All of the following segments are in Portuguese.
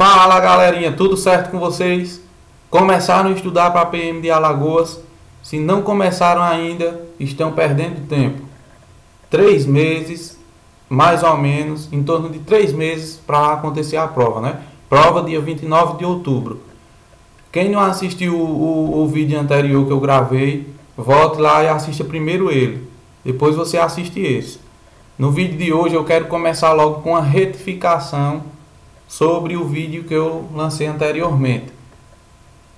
Fala galerinha, tudo certo com vocês? Começaram a estudar para a PM de Alagoas? Se não começaram ainda, estão perdendo tempo. 3 meses, mais ou menos, em torno de 3 meses para acontecer a prova, né? Prova dia 29 de outubro. Quem não assistiu o vídeo anterior que eu gravei, volte lá e assista primeiro ele. Depois você assiste esse. No vídeo de hoje eu quero começar logo com a retificação sobre o vídeo que eu lancei anteriormente.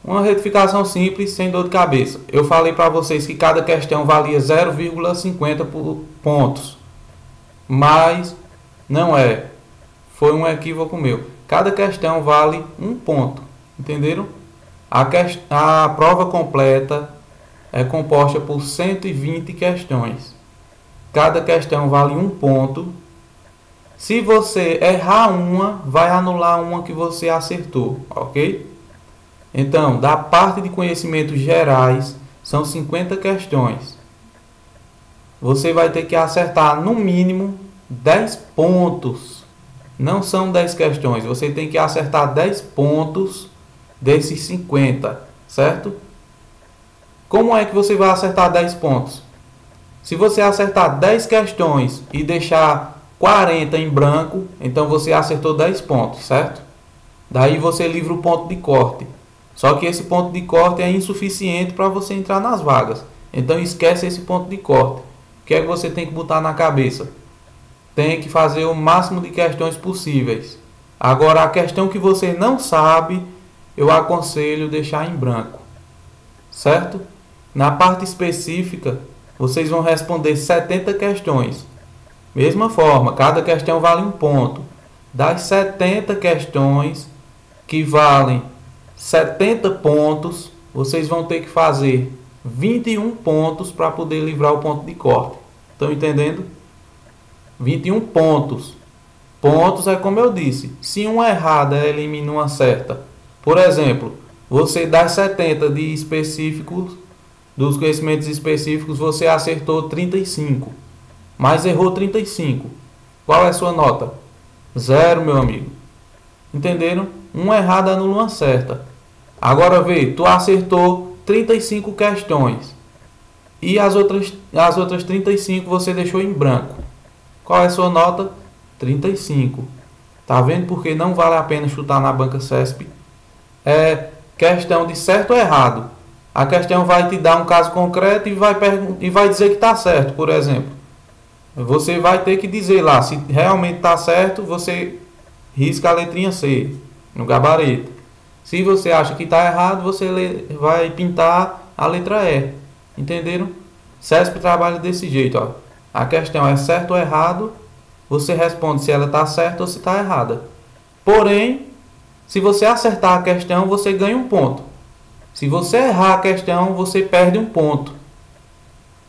Uma retificação simples, sem dor de cabeça. Eu falei para vocês que cada questão valia 0,50 pontos. Mas não é. Foi um equívoco meu. Cada questão vale 1 ponto. Entenderam? A prova completa é composta por 120 questões. Cada questão vale 1 ponto. Se você errar uma, vai anular uma que você acertou, ok? Então, da parte de conhecimentos gerais, são 50 questões. Você vai ter que acertar no mínimo 10 pontos. Não são 10 questões, você tem que acertar 10 pontos desses 50, certo? Como é que você vai acertar 10 pontos? Se você acertar 10 questões e deixar 40 em branco, então você acertou 10 pontos, certo? Daí você livra o ponto de corte. Só que esse ponto de corte é insuficiente para você entrar nas vagas. Então esquece esse ponto de corte. O que é que você tem que botar na cabeça? Tem que fazer o máximo de questões possíveis. Agora, a questão que você não sabe, eu aconselho deixar em branco, certo? Na parte específica, vocês vão responder 70 questões. Mesma forma, cada questão vale 1 ponto. Das 70 questões que valem 70 pontos, vocês vão ter que fazer 21 pontos para poder livrar o ponto de corte. Estão entendendo? 21 pontos. Pontos é como eu disse. Se uma errada elimina uma certa. Por exemplo, você das 70 de específicos, dos conhecimentos específicos, você acertou 35. Mas errou 35. Qual é a sua nota? 0, meu amigo. Entenderam? Uma errada anula uma certa. Agora vê, tu acertou 35 questões. E as outras 35 você deixou em branco. Qual é a sua nota? 35. Tá vendo porque não vale a pena chutar na banca CESP? É questão de certo ou errado. A questão vai te dar um caso concreto e vai dizer que está certo, por exemplo. Você vai ter que dizer lá, se realmente está certo, você risca a letrinha C no gabarito. Se você acha que está errado, você vai pintar a letra E. Entenderam? CESP trabalha desse jeito, ó. A questão é certo ou errado, você responde se ela está certa ou se está errada. Porém, se você acertar a questão, você ganha 1 ponto. Se você errar a questão, você perde 1 ponto.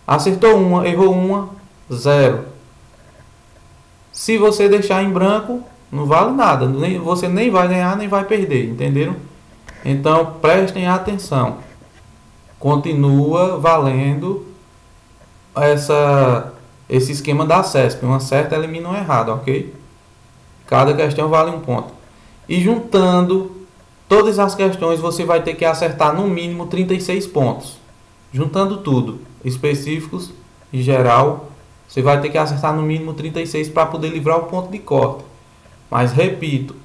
Acertou uma, errou uma, 0. Se você deixar em branco, não vale nada. Você nem vai ganhar, nem vai perder. Entenderam? Então, prestem atenção. Continua valendo esse esquema da CESP. Uma certa elimina uma errada, ok? Cada questão vale 1 ponto. E juntando todas as questões, você vai ter que acertar no mínimo 36 pontos. Juntando tudo, específicos e geral, você vai ter que acertar no mínimo 36 para poder livrar o ponto de corte. Mas repito,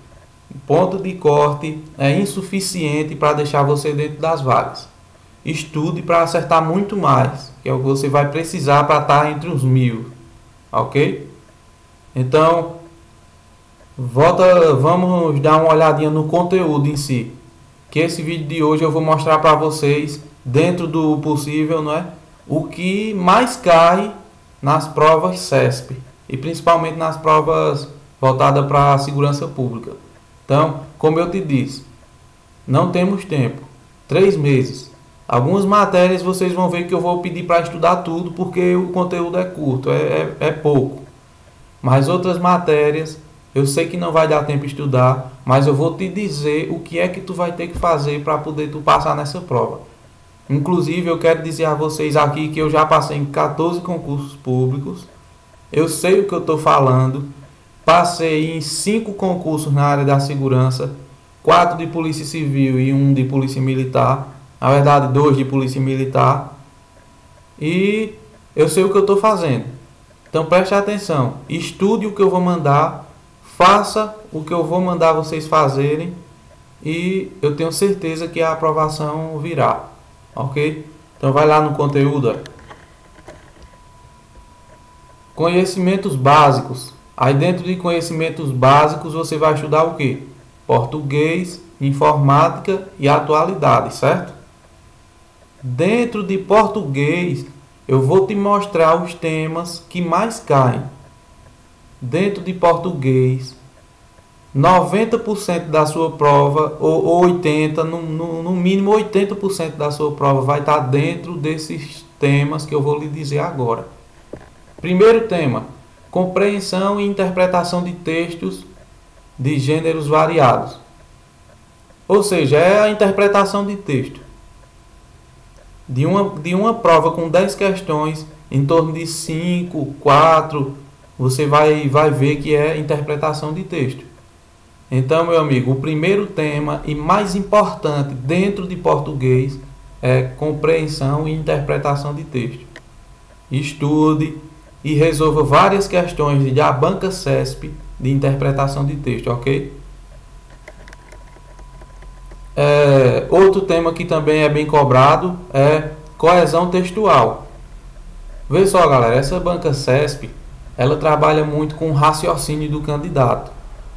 o ponto de corte é insuficiente para deixar você dentro das vagas. Estude para acertar muito mais, que é o que você vai precisar para estar entre os 1000. Ok? Então, vamos dar uma olhadinha no conteúdo em si. Que esse vídeo de hoje eu vou mostrar para vocês, dentro do possível, não é? O que mais cai nas provas CESP e principalmente nas provas voltadas para a segurança pública. Então, como eu te disse, não temos tempo. 3 meses. Algumas matérias vocês vão ver que eu vou pedir para estudar tudo porque o conteúdo é curto, é pouco. Mas outras matérias eu sei que não vai dar tempo de estudar, mas eu vou te dizer o que é que tu vai ter que fazer para poder tu passar nessa prova. Inclusive, eu quero dizer a vocês aqui que eu já passei em 14 concursos públicos. Eu sei o que eu estou falando. Passei em 5 concursos na área da segurança. 4 de polícia civil e 1 de polícia militar. Na verdade, 2 de polícia militar. E eu sei o que eu estou fazendo. Então preste atenção. Estude o que eu vou mandar. Faça o que eu vou mandar vocês fazerem. E eu tenho certeza que a aprovação virá. Ok? Então vai lá no conteúdo. Conhecimentos básicos. Aí dentro de conhecimentos básicos você vai estudar o quê? Português, informática e atualidade, certo? Dentro de português eu vou te mostrar os temas que mais caem. Dentro de português, 90% da sua prova, ou 80%, no mínimo 80% da sua prova vai estar dentro desses temas que eu vou lhe dizer agora. Primeiro tema, compreensão e interpretação de textos de gêneros variados. Ou seja, é a interpretação de texto. De uma prova com 10 questões, em torno de 5, 4, você vai ver que é interpretação de texto. Então, meu amigo, o primeiro tema e mais importante dentro de português é compreensão e interpretação de texto. Estude e resolva várias questões da banca CESP de interpretação de texto, ok? Outro tema que também é bem cobrado é coesão textual. Vê só, galera, essa banca CESP, ela trabalha muito com o raciocínio do candidato.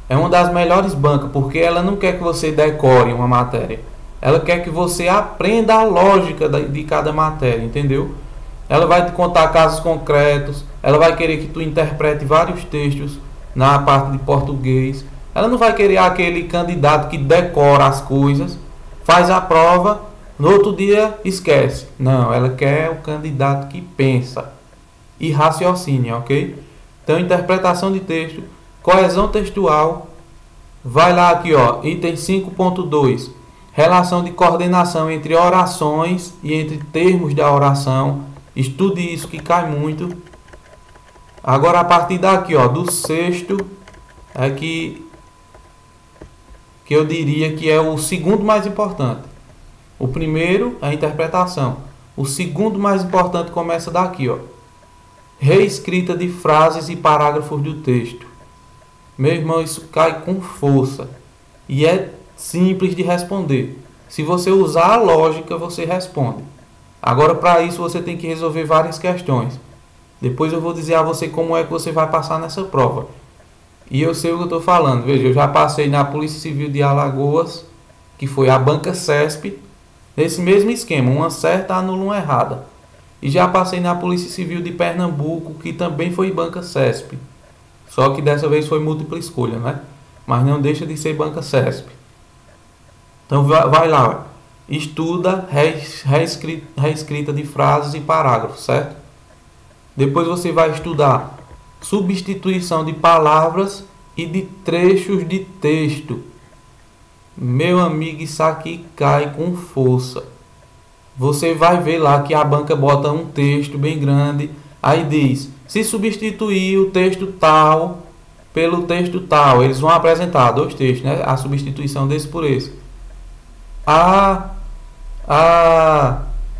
É uma das melhores bancas, porque ela não quer que você decore uma matéria. Ela quer que você aprenda a lógica de cada matéria, entendeu? Ela vai te contar casos concretos, ela vai querer que tu interprete vários textos na parte de português. Ela não vai querer aquele candidato que decora as coisas, faz a prova, no outro dia esquece. Não, ela quer o candidato que pensa e raciocina, ok? Então, interpretação de texto, coesão textual, vai lá aqui, ó, item 5.2, relação de coordenação entre orações e entre termos da oração. Estude isso que cai muito. Agora, a partir daqui, ó, do sexto, é que eu diria que é o segundo mais importante. O primeiro é a interpretação. O segundo mais importante começa daqui, ó. Reescrita de frases e parágrafos do texto. Meu irmão, isso cai com força. E é simples de responder. Se você usar a lógica, você responde. Agora, para isso, você tem que resolver várias questões. Depois eu vou dizer a você como é que você vai passar nessa prova. E eu sei o que eu estou falando. Veja, eu já passei na Polícia Civil de Alagoas, que foi a banca CESP, nesse mesmo esquema, uma certa anula uma errada. E já passei na Polícia Civil de Pernambuco, que também foi banca CESP. Só que dessa vez foi múltipla escolha, né? Mas não deixa de ser banca CESP. Então vai lá, estuda reescrita de frases e parágrafos, certo? Depois você vai estudar substituição de palavras e de trechos de texto. Meu amigo, isso aqui cai com força. Você vai ver lá que a banca bota um texto bem grande. Aí diz, se substituir o texto tal pelo texto tal. Eles vão apresentar dois textos, né? A substituição desse por esse. A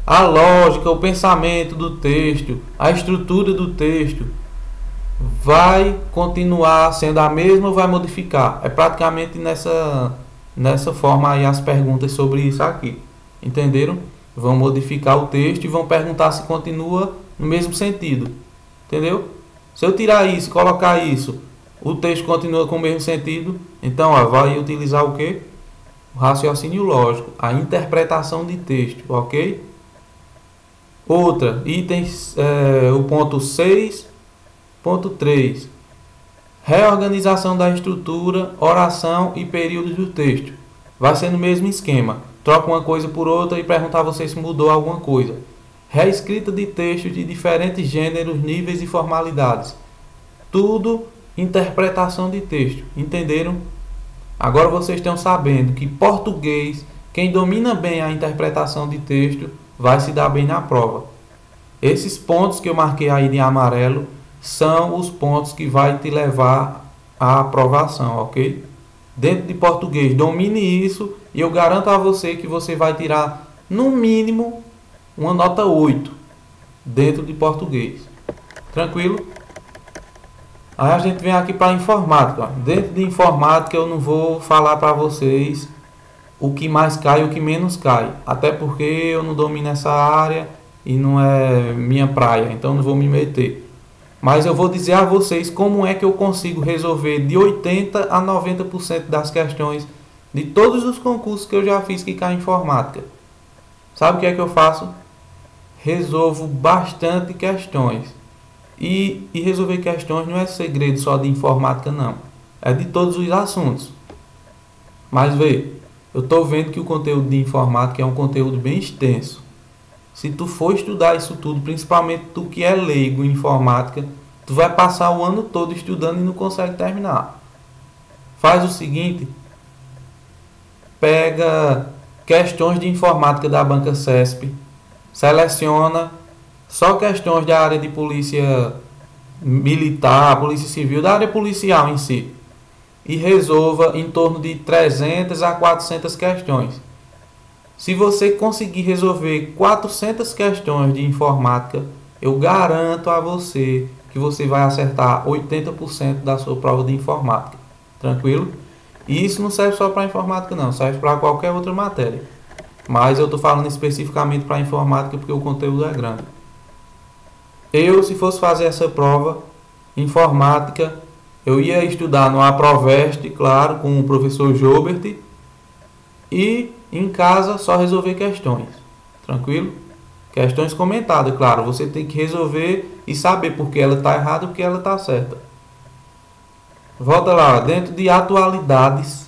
lógica, o pensamento do texto, a estrutura do texto vai continuar sendo a mesma ou vai modificar? É praticamente nessa forma aí as perguntas sobre isso aqui. Entenderam? Vão modificar o texto e vão perguntar se continua no mesmo sentido. Entendeu? Se eu tirar isso e colocar isso, o texto continua com o mesmo sentido. Então, ó, vai utilizar o quê? O raciocínio lógico, a interpretação de texto, ok? Outra, itens, o ponto 6.3, reorganização da estrutura, oração e períodos do texto. Vai ser no mesmo esquema. Troca uma coisa por outra e perguntar a você se mudou alguma coisa. Reescrita de textos de diferentes gêneros, níveis e formalidades. Tudo interpretação de texto. Entenderam? Agora vocês estão sabendo que português, quem domina bem a interpretação de texto, vai se dar bem na prova. Esses pontos que eu marquei aí de amarelo são os pontos que vai te levar à aprovação, ok? dentro de português, domine isso e eu garanto a você que você vai tirar no mínimo uma nota 8 dentro de português. Tranquilo? Aí a gente vem aqui para informática. Dentro de informática eu não vou falar para vocês o que mais cai e o que menos cai, até porque eu não domino essa área e não é minha praia, então não vou me meter. Mas eu vou dizer a vocês como é que eu consigo resolver de 80 a 90% das questões de todos os concursos que eu já fiz que cai em informática. Sabe o que é que eu faço? Resolvo bastante questões. E resolver questões não é segredo só de informática, não. É de todos os assuntos. Mas vê, eu estou vendo que o conteúdo de informática é um conteúdo bem extenso. Se tu for estudar isso tudo, principalmente tu que é leigo em informática, tu vai passar o ano todo estudando e não consegue terminar. Faz o seguinte, pega questões de informática da banca CESP, seleciona só questões da área de polícia militar, polícia civil, da área policial em si, e resolva em torno de 300 a 400 questões. Se você conseguir resolver 400 questões de informática, eu garanto a você que você vai acertar 80% da sua prova de informática. Tranquilo? E isso não serve só para informática não, serve para qualquer outra matéria. Mas eu estou falando especificamente para informática porque o conteúdo é grande. Eu, se fosse fazer essa prova, informática, eu ia estudar no Aproveste, claro, com o professor Jobert, e em casa só resolver questões. Tranquilo? Questões comentadas, claro. Você tem que resolver e saber porque ela está errada e porque ela está certa. Volta lá, dentro de atualidades,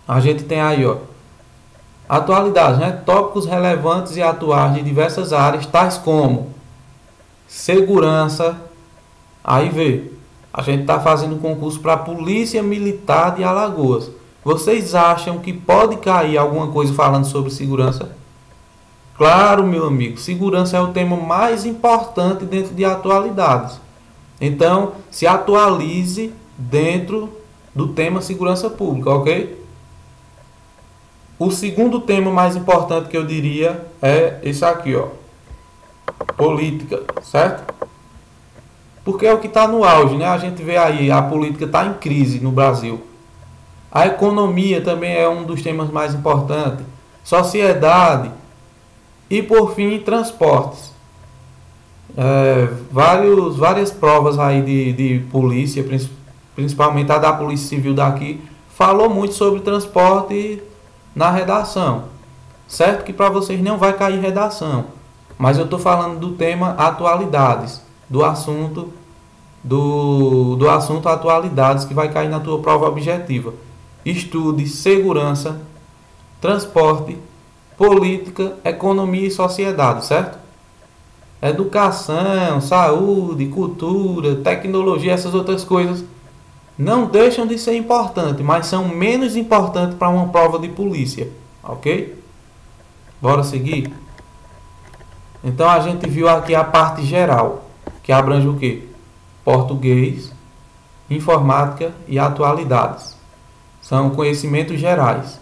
a gente tem aí, ó, atualidades, né? Tópicos relevantes e atuais de diversas áreas, tais como segurança. Aí vê, a gente está fazendo um concurso para a Polícia Militar de Alagoas. Vocês acham que pode cair alguma coisa falando sobre segurança? Claro, meu amigo, segurança é o tema mais importante dentro de atualidades. Então, se atualize dentro do tema segurança pública, ok? O segundo tema mais importante que eu diria é esse aqui, ó. Política, certo? Porque é o que está no auge, né? A gente vê aí, a política está em crise no Brasil. A economia também é um dos temas mais importantes. Sociedade. E por fim, transportes. Várias provas aí de polícia, principalmente a da Polícia Civil daqui, falou muito sobre transporte na redação. Certo que para vocês não vai cair redação. Mas eu estou falando do tema atualidades. Do assunto atualidades que vai cair na tua prova objetiva. Estude segurança, transporte, política, economia e sociedade, certo? Educação, saúde, cultura, tecnologia, essas outras coisas não deixam de ser importantes, mas são menos importantes para uma prova de polícia, ok? Bora seguir? Então a gente viu aqui a parte geral, que abrange o quê? Português, informática e atualidades. São conhecimentos gerais.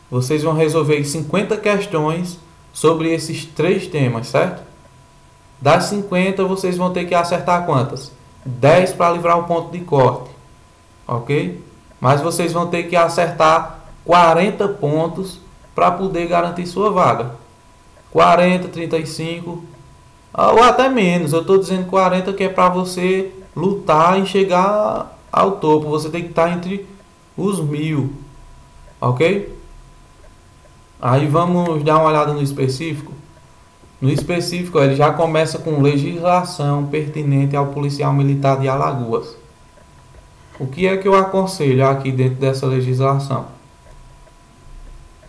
Vocês vão resolver 50 questões sobre esses três temas, certo? Das 50, vocês vão ter que acertar quantas? 10 para livrar o ponto de corte. Ok? Mas vocês vão ter que acertar 40 pontos para poder garantir sua vaga. 40, 35, ou até menos. Eu estou dizendo 40 que é para você lutar e chegar ao topo. Você tem que estar entre os 1000. Ok? Aí vamos dar uma olhada no específico. No específico, ele já começa com legislação pertinente ao policial militar de Alagoas. O que é que eu aconselho aqui dentro dessa legislação?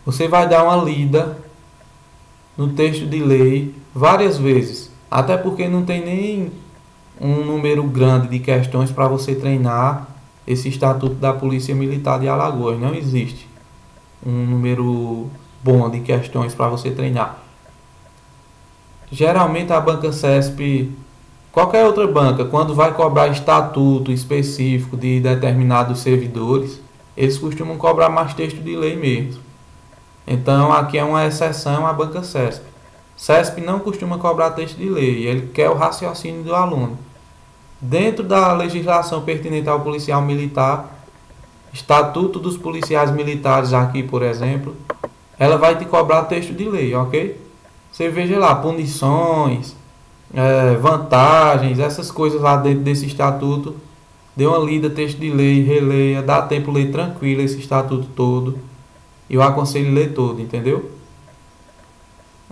Você vai dar uma lida no texto de lei várias vezes, até porque não tem nem um número grande de questões para você treinar esse estatuto da Polícia Militar de Alagoas. Não existe um número bom de questões para você treinar. Geralmente a banca CESP, qualquer outra banca, quando vai cobrar estatuto específico de determinados servidores, eles costumam cobrar mais texto de lei mesmo. Então aqui é uma exceção à banca CESP. CESP não costuma cobrar texto de lei, ele quer o raciocínio do aluno. Dentro da legislação pertinente ao policial militar, Estatuto dos Policiais Militares aqui, por exemplo, ela vai te cobrar texto de lei, ok? Você veja lá, punições, vantagens, essas coisas lá dentro desse estatuto. Dê uma lida, texto de lei, releia, dá tempo ler tranquilo esse estatuto todo. Eu aconselho ler todo, entendeu?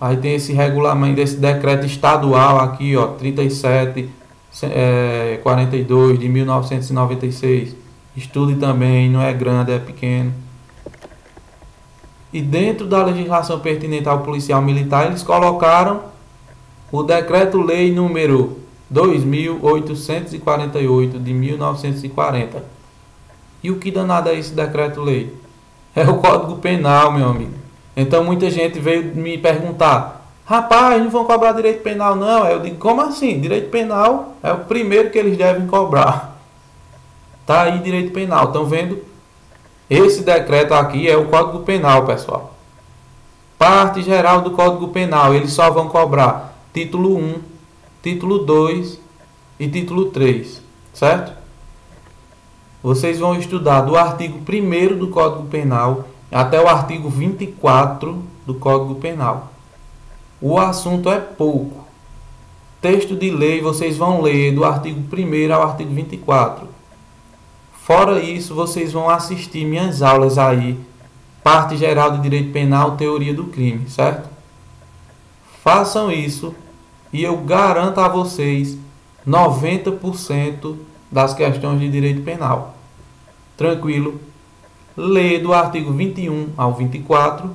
Aí tem esse regulamento, esse decreto estadual aqui, ó, 3742 de 1996. Estude também, não é grande, é pequeno. E dentro da legislação pertinente ao policial militar, eles colocaram o decreto-lei número 2848 de 1940. E o que danado é esse decreto-lei? É o Código Penal, meu amigo. Então muita gente veio me perguntar: rapaz, não vão cobrar direito penal não? Eu digo: como assim? Direito penal é o primeiro que eles devem cobrar. Tá aí direito penal, estão vendo? Esse decreto aqui é o Código Penal, pessoal. Parte geral do Código Penal, eles só vão cobrar título 1, título 2 e título 3, certo? Vocês vão estudar do artigo 1º do Código Penal até o artigo 24 do Código Penal. O assunto é pouco. Texto de lei vocês vão ler do artigo 1º ao artigo 24. Fora isso, vocês vão assistir minhas aulas aí, parte geral de direito penal, teoria do crime, certo? Façam isso e eu garanto a vocês 90% das questões de direito penal. Tranquilo? Lê do artigo 21 ao 24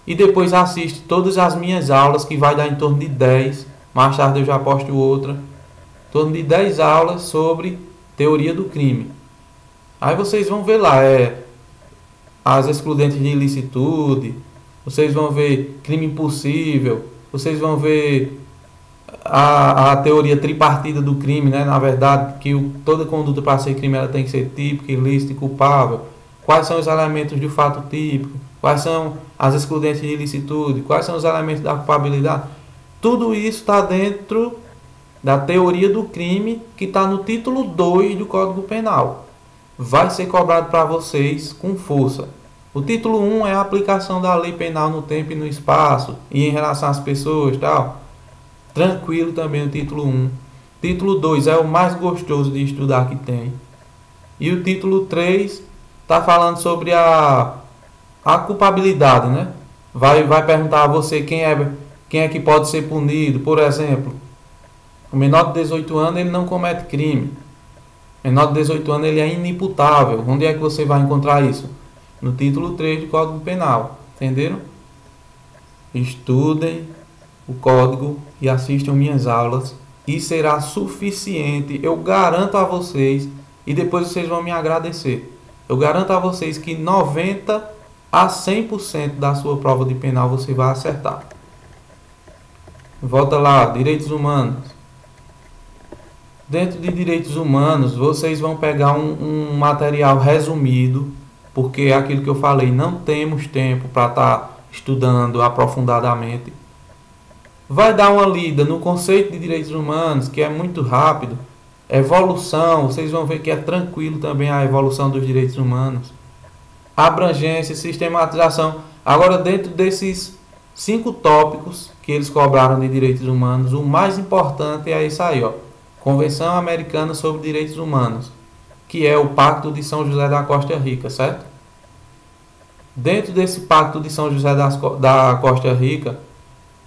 e depois assiste todas as minhas aulas, que vai dar em torno de 10. Mais tarde eu já posto outra. Em torno de 10 aulas sobre teoria do crime. Aí vocês vão ver lá, as excludentes de ilicitude, vocês vão ver crime impossível, vocês vão ver a teoria tripartida do crime, né? Na verdade, que toda conduta para ser crime ela tem que ser típica, ilícita e culpável. Quais são os elementos do fato típico? Quais são as excludentes de ilicitude? Quais são os elementos da culpabilidade? Tudo isso está dentro da teoria do crime, que está no título 2 do Código Penal. Vai ser cobrado para vocês com força. O título 1 é a aplicação da lei penal no tempo e no espaço e em relação às pessoas, tal. Tranquilo também o título 1. Título 2 é o mais gostoso de estudar que tem. E o título 3 está falando sobre a culpabilidade, né? Vai perguntar a você quem é que pode ser punido. Por exemplo, o menor de 18 anos ele não comete crime. Menor de 18 anos ele é inimputável. Onde é que você vai encontrar isso? No título 3 do Código Penal. Entenderam? Estudem o código e assistam minhas aulas. E será suficiente. Eu garanto a vocês. E depois vocês vão me agradecer. Eu garanto a vocês que 90 a 100% da sua prova de penal você vai acertar. Volta lá, direitos humanos. Dentro de direitos humanos, vocês vão pegar um material resumido, porque é aquilo que eu falei, não temos tempo para estar estudando aprofundadamente. Vai dar uma lida no conceito de direitos humanos, que é muito rápido. Evolução, vocês vão ver que é tranquilo também a evolução dos direitos humanos. Abrangência, sistematização. Agora, dentro desses 5 tópicos que eles cobraram de direitos humanos, o mais importante é isso aí, ó. Convenção Americana sobre Direitos Humanos, que é o Pacto de São José da Costa Rica, certo? Dentro desse Pacto de São José da Costa Rica,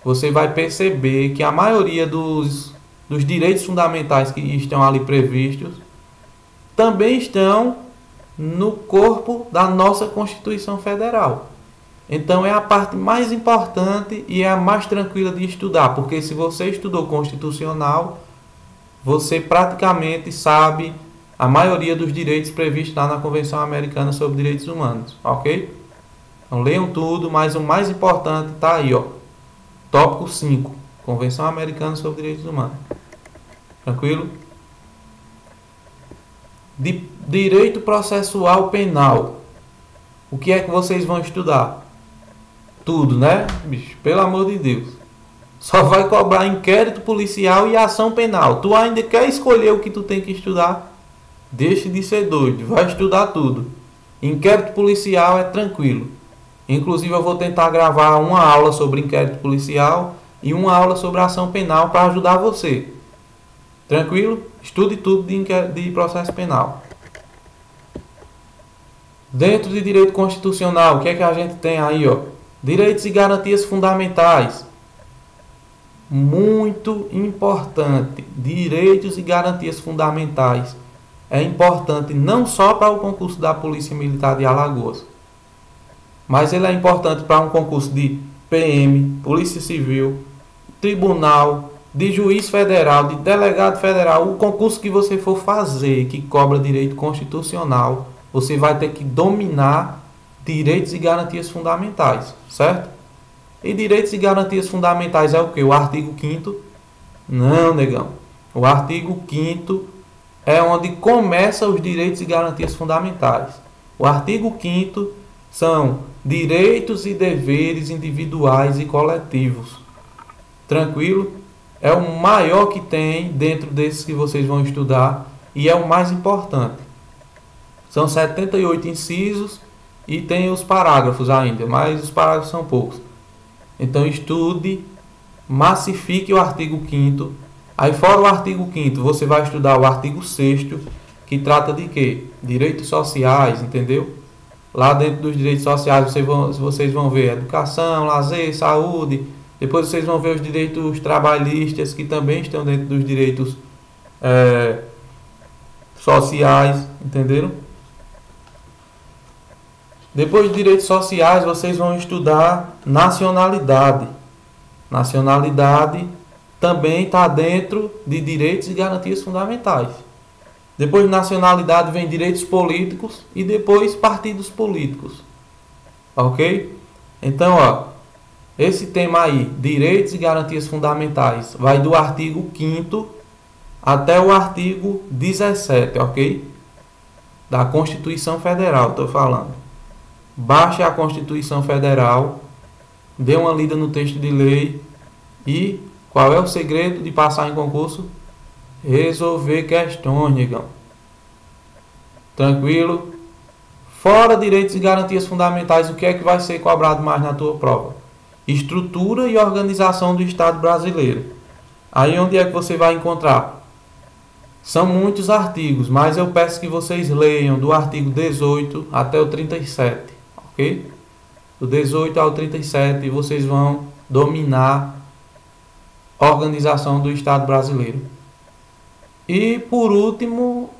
você vai perceber que a maioria dos direitos fundamentais que estão ali previstos também estão no corpo da nossa Constituição Federal. Então é a parte mais importante e é a mais tranquila de estudar, porque se você estudou constitucional, você praticamente sabe a maioria dos direitos previstos lá na Convenção Americana sobre Direitos Humanos, ok? Então leiam tudo, mas o mais importante está aí, ó. Tópico 5, Convenção Americana sobre Direitos Humanos. Tranquilo? Direito processual penal. O que é que vocês vão estudar? Tudo, né? Bicho, pelo amor de Deus. Só vai cobrar inquérito policial e ação penal. Tu ainda quer escolher o que tu tem que estudar? Deixe de ser doido, vai estudar tudo. Inquérito policial é tranquilo. Inclusive eu vou tentar gravar uma aula sobre inquérito policial e uma aula sobre ação penal para ajudar você. Tranquilo? Estude tudo de processo penal. Dentro de direito constitucional, o que é que a gente tem aí, ó? Direitos e garantias fundamentais. Muito importante. Direitos e garantias fundamentais. É importante não só para o concurso da Polícia Militar de Alagoas, mas ele é importante para um concurso de PM, Polícia Civil, Tribunal, de Juiz Federal, de Delegado Federal. O concurso que você for fazer, que cobra direito constitucional, você vai ter que dominar direitos e garantias fundamentais, certo? E direitos e garantias fundamentais é o que? O artigo 5º? Não, negão. O artigo 5º é onde começam os direitos e garantias fundamentais. O artigo 5º são direitos e deveres individuais e coletivos. Tranquilo? É o maior que tem dentro desses que vocês vão estudar e é o mais importante. São 78 incisos e tem os parágrafos ainda, mas os parágrafos são poucos. Então estude, massifique o artigo 5º. Aí fora o artigo 5º, você vai estudar o artigo 6º, que trata de quê? Direitos sociais, entendeu? Lá dentro dos direitos sociais vocês vão ver educação, lazer, saúde. Depois vocês vão ver os direitos trabalhistas, que também estão dentro dos direitos sociais, entenderam? Depois de direitos sociais, vocês vão estudar nacionalidade. Nacionalidade também está dentro de direitos e garantias fundamentais. Depois de nacionalidade vem direitos políticos e depois partidos políticos. Ok? Então, ó, esse tema aí, direitos e garantias fundamentais, vai do artigo 5º até o artigo 17, ok? Da Constituição Federal, estou falando. Baixe a Constituição Federal, dê uma lida no texto de lei e qual é o segredo de passar em concurso? Resolver questões, negão. Tranquilo? Fora direitos e garantias fundamentais, o que é que vai ser cobrado mais na tua prova? Estrutura e organização do Estado brasileiro. Aí onde é que você vai encontrar? São muitos artigos, mas eu peço que vocês leiam do artigo 18 até o 37, ok? Do 18 ao 37 vocês vão dominar a organização do Estado brasileiro. E por último,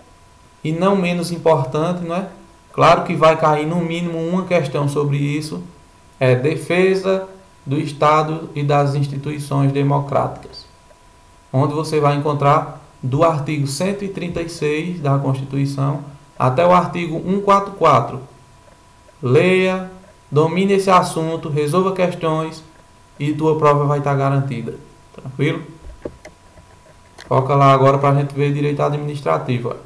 e não menos importante, não é? Claro que vai cair no mínimo uma questão sobre isso, é defesa do Estado e das instituições democráticas, onde você vai encontrar do artigo 136 da Constituição até o artigo 144. Leia, domine esse assunto, resolva questões e tua prova vai estar garantida. Tranquilo? Foca lá agora para a gente ver direito administrativo.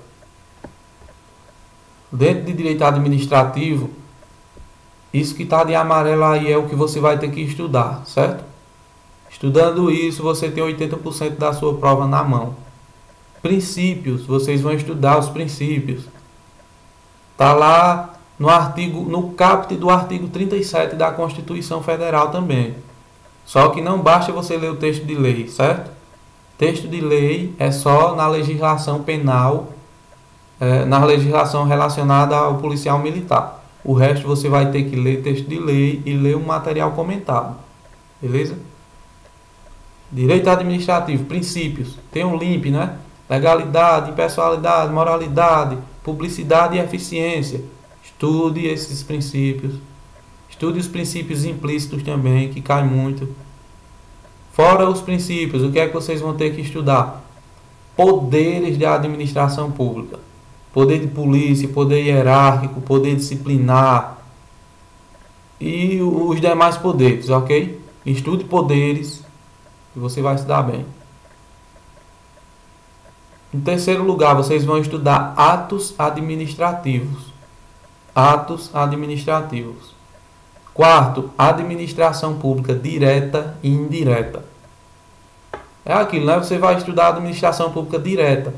Dentro de direito administrativo, isso que está de amarelo aí é o que você vai ter que estudar, certo? Estudando isso, você tem 80% da sua prova na mão. Princípios, vocês vão estudar os princípios. Está lá no caput do artigo 37 da Constituição Federal também. Só que não basta você ler o texto de lei, certo? Texto de lei é só na legislação penal, na legislação relacionada ao policial militar. O resto você vai ter que ler texto de lei e ler um material comentado. Beleza? Direito administrativo, princípios. Tem um LIMP, né? Legalidade, impessoalidade, moralidade, publicidade e eficiência. Estude esses princípios. Estude os princípios implícitos também, que cai muito. Fora os princípios, o que é que vocês vão ter que estudar? Poderes de administração pública. Poder de polícia, poder hierárquico, poder disciplinar e os demais poderes, ok? Estude poderes e você vai se dar bem. Em terceiro lugar, vocês vão estudar atos administrativos. atos administrativos. Quarto, administração pública direta e indireta. É aquilo, né? Você vai estudar administração pública direta.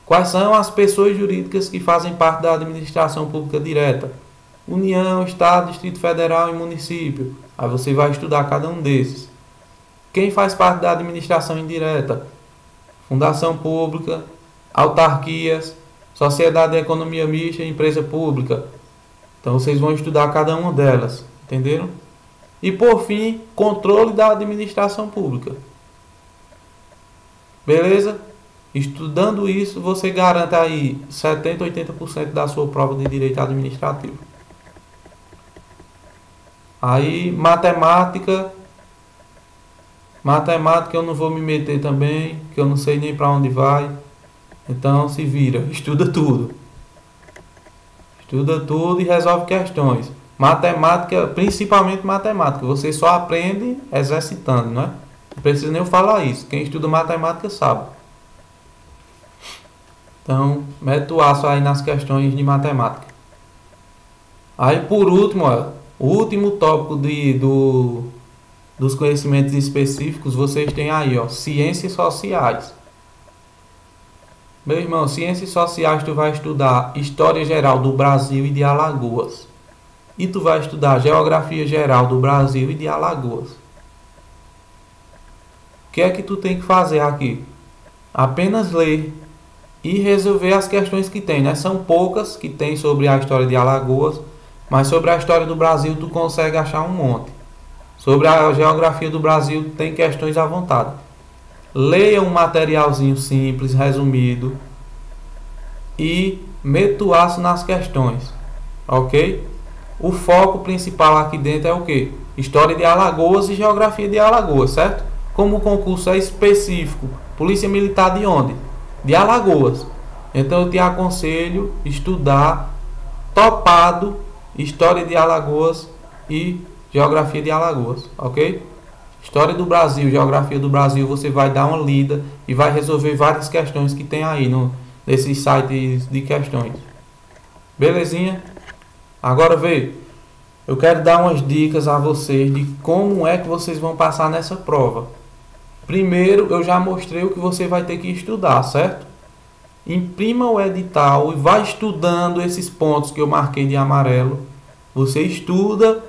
Quais são as pessoas jurídicas que fazem parte da administração pública direta? União, Estado, Distrito Federal e município. Aí você vai estudar cada um desses. Quem faz parte da administração indireta? Fundação pública, autarquias, sociedade de economia mista e empresa pública. Então vocês vão estudar cada uma delas, entenderam? E por fim, controle da administração pública. Beleza? Estudando isso, você garante aí 70, 80% da sua prova de direito administrativo. Aí, matemática eu não vou me meter também, que eu não sei nem para onde vai. Então se vira, estuda tudo. Estuda tudo e resolve questões. Matemática, principalmente matemática, você só aprende exercitando, não é? Não precisa nem eu falar isso, quem estuda matemática sabe. Então, mete o aço aí nas questões de matemática. Aí por último, ó, o último tópico dos conhecimentos específicos, vocês têm aí, ó, ciências sociais. Meu irmão, ciências sociais tu vai estudar História Geral do Brasil e de Alagoas. E tu vai estudar Geografia Geral do Brasil e de Alagoas. O que é que tu tem que fazer aqui? Apenas ler e resolver as questões que tem, né? São poucas que tem sobre a história de Alagoas, mas sobre a história do Brasil tu consegue achar um monte. Sobre a geografia do Brasil tem questões à vontade. Leia um materialzinho simples, resumido, e meta o aço nas questões, ok? O foco principal aqui dentro é o que? História de Alagoas e Geografia de Alagoas, certo? Como o concurso é específico, Polícia Militar de onde? De Alagoas. Então eu te aconselho estudar topado História de Alagoas e Geografia de Alagoas, ok? História do Brasil, Geografia do Brasil, você vai dar uma lida e vai resolver várias questões que tem aí nesses sites de questões. Belezinha? Agora vê, eu quero dar umas dicas a vocês de como é que vocês vão passar nessa prova. Primeiro, eu já mostrei o que você vai ter que estudar, certo? Imprima o edital e vai estudando esses pontos que eu marquei de amarelo. Você estuda,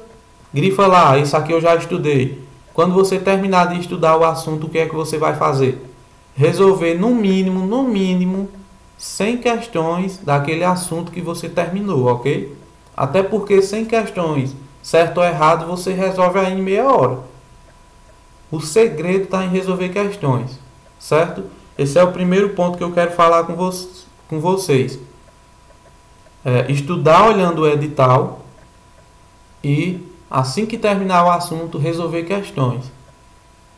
grifa lá, isso aqui eu já estudei. Quando você terminar de estudar o assunto, o que é que você vai fazer? Resolver no mínimo, 100 questões daquele assunto que você terminou, ok? Até porque 100 questões, certo ou errado, você resolve aí em meia hora. O segredo está em resolver questões, certo? Esse é o primeiro ponto que eu quero falar com vocês. Estudar olhando o edital e, assim que terminar o assunto, resolver questões.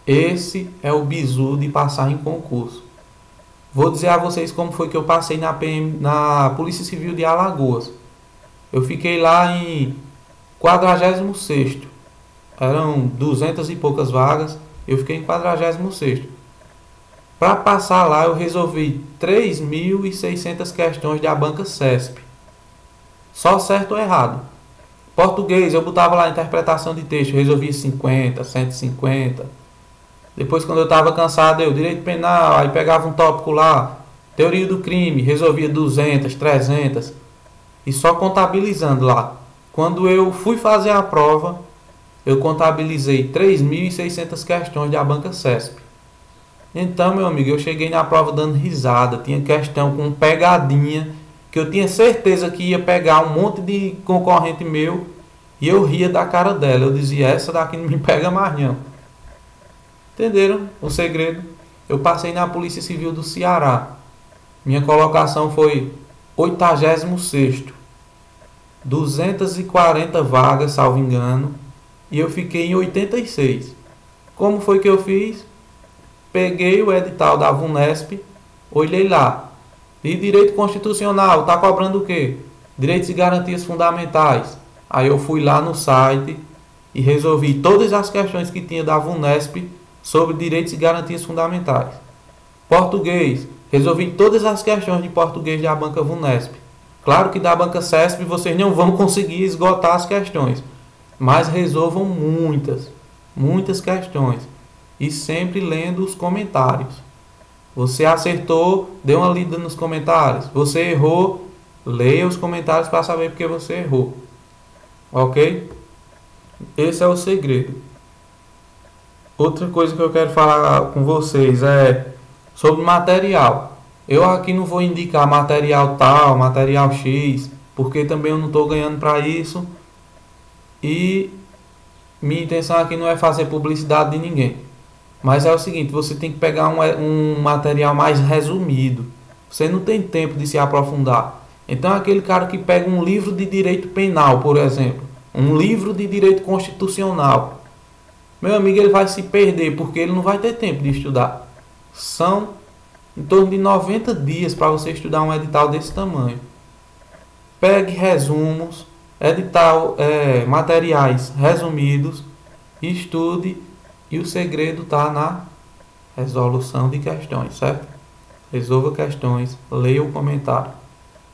Esse é o bizu de passar em concurso. Vou dizer a vocês como foi que eu passei na Polícia Civil de Alagoas. Eu fiquei lá em 46º. Eram 200 e poucas vagas. Eu fiquei em 46º. Para passar lá, eu resolvi 3.600 questões da banca CESP. Só certo ou errado. Português, eu botava lá interpretação de texto, eu resolvia 50, 150. Depois, quando eu estava cansado, direito penal, aí pegava um tópico lá, teoria do crime, resolvia 200, 300. E só contabilizando lá. Quando eu fui fazer a prova, eu contabilizei 3.600 questões da banca CESP. Então, meu amigo, eu cheguei na prova dando risada. Tinha questão com pegadinha, que eu tinha certeza que ia pegar um monte de concorrente meu, e eu ria da cara dela. Eu dizia, essa daqui não me pega mais não. Entenderam o segredo? Eu passei na Polícia Civil do Ceará. Minha colocação foi 86º. 240 vagas, salvo engano. E eu fiquei em 86. Como foi que eu fiz? Peguei o edital da VUNESP, olhei lá. E direito constitucional, tá cobrando o quê? Direitos e garantias fundamentais. Aí eu fui lá no site e resolvi todas as questões que tinha da VUNESP sobre direitos e garantias fundamentais. Português, resolvi todas as questões de português da banca VUNESP. Claro que da banca CESP vocês não vão conseguir esgotar as questões, mas resolvam muitas questões e sempre lendo os comentários. Você acertou, dê uma lida nos comentários. Você errou, leia os comentários para saber porque você errou. Ok? Esse é o segredo. Outra coisa que eu quero falar com vocês é sobre material. Eu aqui não vou indicar material tal, material X, porque também eu não estou ganhando para isso. E minha intenção aqui não é fazer publicidade de ninguém. Mas é o seguinte, você tem que pegar um material mais resumido. Você não tem tempo de se aprofundar. Então aquele cara que pega um livro de direito penal, por exemplo, um livro de direito constitucional, meu amigo, ele vai se perder porque ele não vai ter tempo de estudar. São em torno de 90 dias para você estudar um edital desse tamanho. Pegue resumos, materiais resumidos, estude, e o segredo está na resolução de questões, certo? Resolva questões, leia o comentário,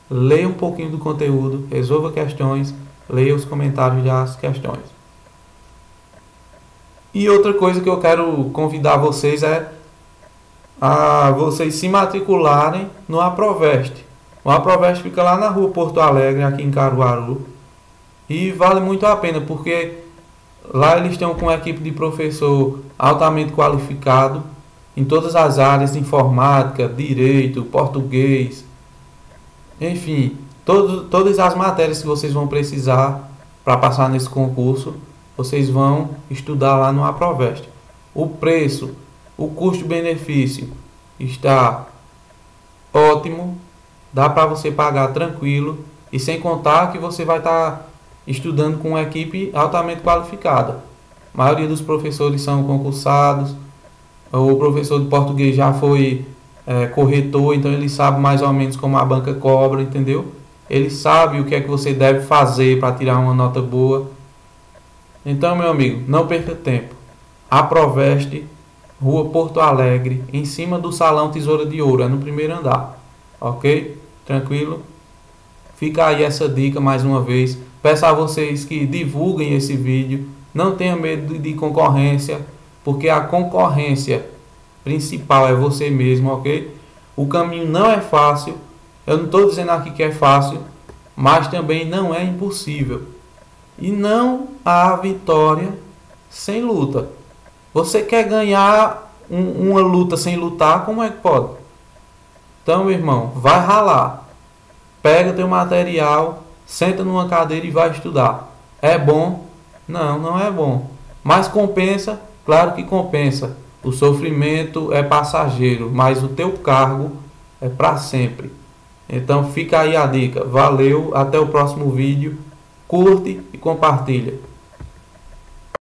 leia um pouquinho do conteúdo, resolva questões, leia os comentários das questões. E outra coisa que eu quero convidar vocês é a vocês se matricularem no Aprovest. O Aprovest fica lá na rua Porto Alegre, aqui em Caruaru, e vale muito a pena porque lá eles estão com uma equipe de professor altamente qualificado em todas as áreas de informática, direito, português, enfim, todas as matérias que vocês vão precisar para passar nesse concurso, vocês vão estudar lá no Aprovest. O preço, o custo-benefício está ótimo, dá para você pagar tranquilo e sem contar que você vai estar estudando com uma equipe altamente qualificada. A maioria dos professores são concursados, o professor de português já foi corretor, então ele sabe mais ou menos como a banca cobra, entendeu? Ele sabe o que é que você deve fazer para tirar uma nota boa. Então, meu amigo, não perca tempo. Aprovest, Rua Porto Alegre, em cima do Salão Tesoura de Ouro, é no primeiro andar. Ok? Tranquilo? Fica aí essa dica mais uma vez. Peço a vocês que divulguem esse vídeo. Não tenha medo de concorrência, porque a concorrência principal é você mesmo, ok? O caminho não é fácil. Eu não estou dizendo aqui que é fácil, mas também não é impossível. E não há vitória sem luta. Você quer ganhar uma luta sem lutar? Como é que pode? Então, meu irmão, vai ralar. Pega teu material, senta numa cadeira e vai estudar. É bom? Não, não é bom. Mas compensa? Claro que compensa. O sofrimento é passageiro, mas o teu cargo é para sempre. Então fica aí a dica. Valeu, até o próximo vídeo. Curte e compartilha.